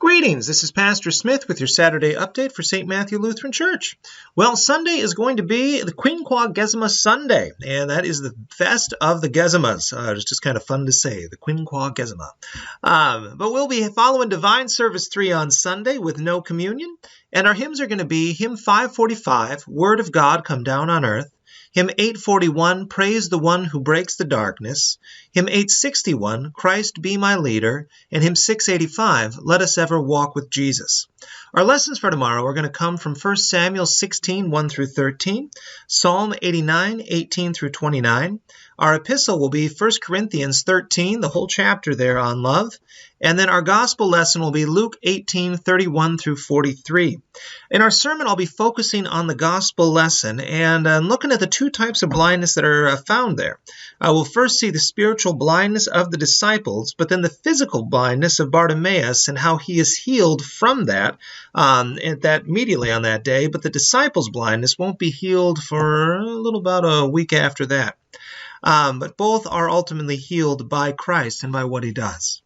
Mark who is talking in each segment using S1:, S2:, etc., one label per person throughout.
S1: Greetings, this is Pastor Smith with your Saturday update for St. Matthew Lutheran Church. Well, Sunday is going to be the Quinquagesima Sunday, and that is the best of the Gesimas. It's just kind of fun to say, the Quinquagesima. But we'll be following Divine Service 3 on Sunday with no communion, and our hymns are going to be Hymn 545, Word of God Come Down on Earth, Hymn 841, Praise the One Who Breaks the Darkness, Hymn 861, Christ Be My Leader, and Hymn 685, Let Us Ever Walk with Jesus. Our lessons for tomorrow are going to come from 1 Samuel 16, 1 through 13, Psalm 89, 18 through 29. Our epistle will be 1 Corinthians 13, the whole chapter there on love. And then our gospel lesson will be Luke 18, 31 through 43. In our sermon, I'll be focusing on the gospel lesson and looking at the two types of blindness that are found there. We'll first see the spiritual blindness of the disciples, but then the physical blindness of Bartimaeus and how he is healed from that immediately on that day. But the disciples' blindness won't be healed for a little about a week after that. But both are ultimately healed by Christ and by what he does.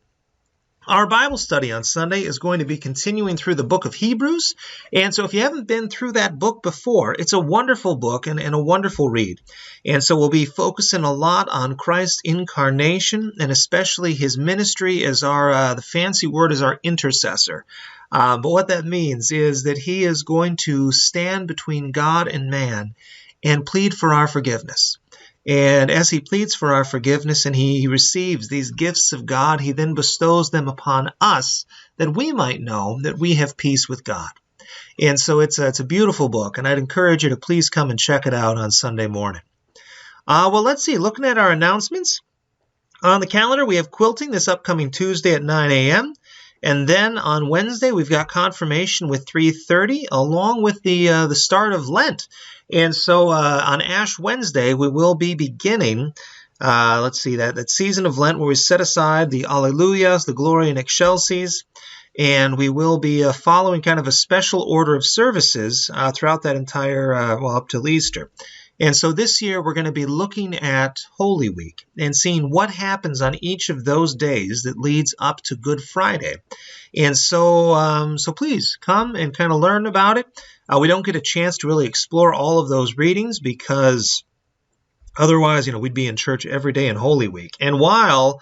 S1: Our Bible study on Sunday is going to be continuing through the book of Hebrews, and so if you haven't been through that book before, it's a wonderful book and a wonderful read. And so we'll be focusing a lot on Christ's incarnation and especially his ministry as the fancy word is our intercessor. But what that means is that he is going to stand between God and man and plead for our forgiveness. And as he pleads for our forgiveness and he receives these gifts of God, he then bestows them upon us that we might know that we have peace with God. And so it's a beautiful book, and I'd encourage you to please come and check it out on Sunday morning. Well, let's see. Looking at our announcements, on the calendar we have quilting this upcoming Tuesday at 9 a.m., and then on Wednesday, we've got confirmation with 3:30, along with the start of Lent. And so on Ash Wednesday, we will be beginning, that season of Lent where we set aside the Alleluias, the Gloria in Excelsis, and we will be following kind of a special order of services throughout that entire, up till Easter. And so this year we're going to be looking at Holy Week and seeing what happens on each of those days that leads up to Good Friday. And so please come and kind of learn about it. We don't get a chance to really explore all of those readings because otherwise, we'd be in church every day in Holy Week. And while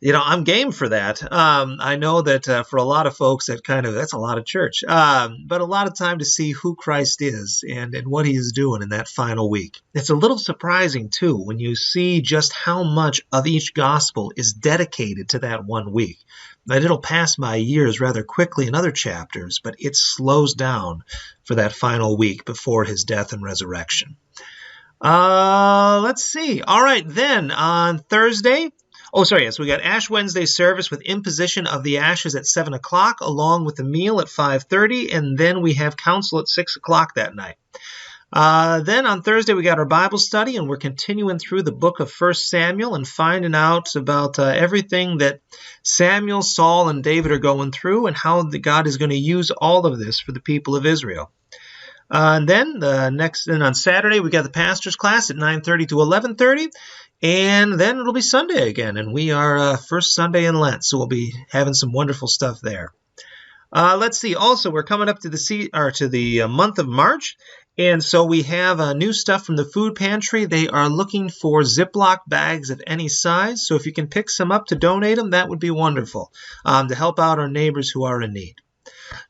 S1: I'm game for that. I know that for a lot of folks, that's a lot of church. But a lot of time to see who Christ is and what he is doing in that final week. It's a little surprising, too, when you see just how much of each gospel is dedicated to that one week. That it'll pass by years rather quickly in other chapters, but it slows down for that final week before his death and resurrection. Let's see. All right, then on Thursday... So we got Ash Wednesday service with imposition of the ashes at 7 o'clock, along with a meal at 5:30, and then we have council at 6 o'clock that night. Then on Thursday, we got our Bible study, and we're continuing through the book of 1 Samuel and finding out about everything that Samuel, Saul, and David are going through and how God is going to use all of this for the people of Israel. And then on Saturday, we got the pastor's class at 9:30 to 11:30. And then it'll be Sunday again, and we are first Sunday in Lent, so we'll be having some wonderful stuff there. Let's see. Also, we're coming up to the month of March, and so we have new stuff from the food pantry. They are looking for Ziploc bags of any size, so if you can pick some up to donate them, that would be wonderful to help out our neighbors who are in need.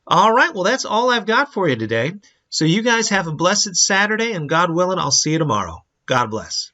S1: All right. Well, that's all I've got for you today. So you guys have a blessed Saturday, and God willing, I'll see you tomorrow. God bless.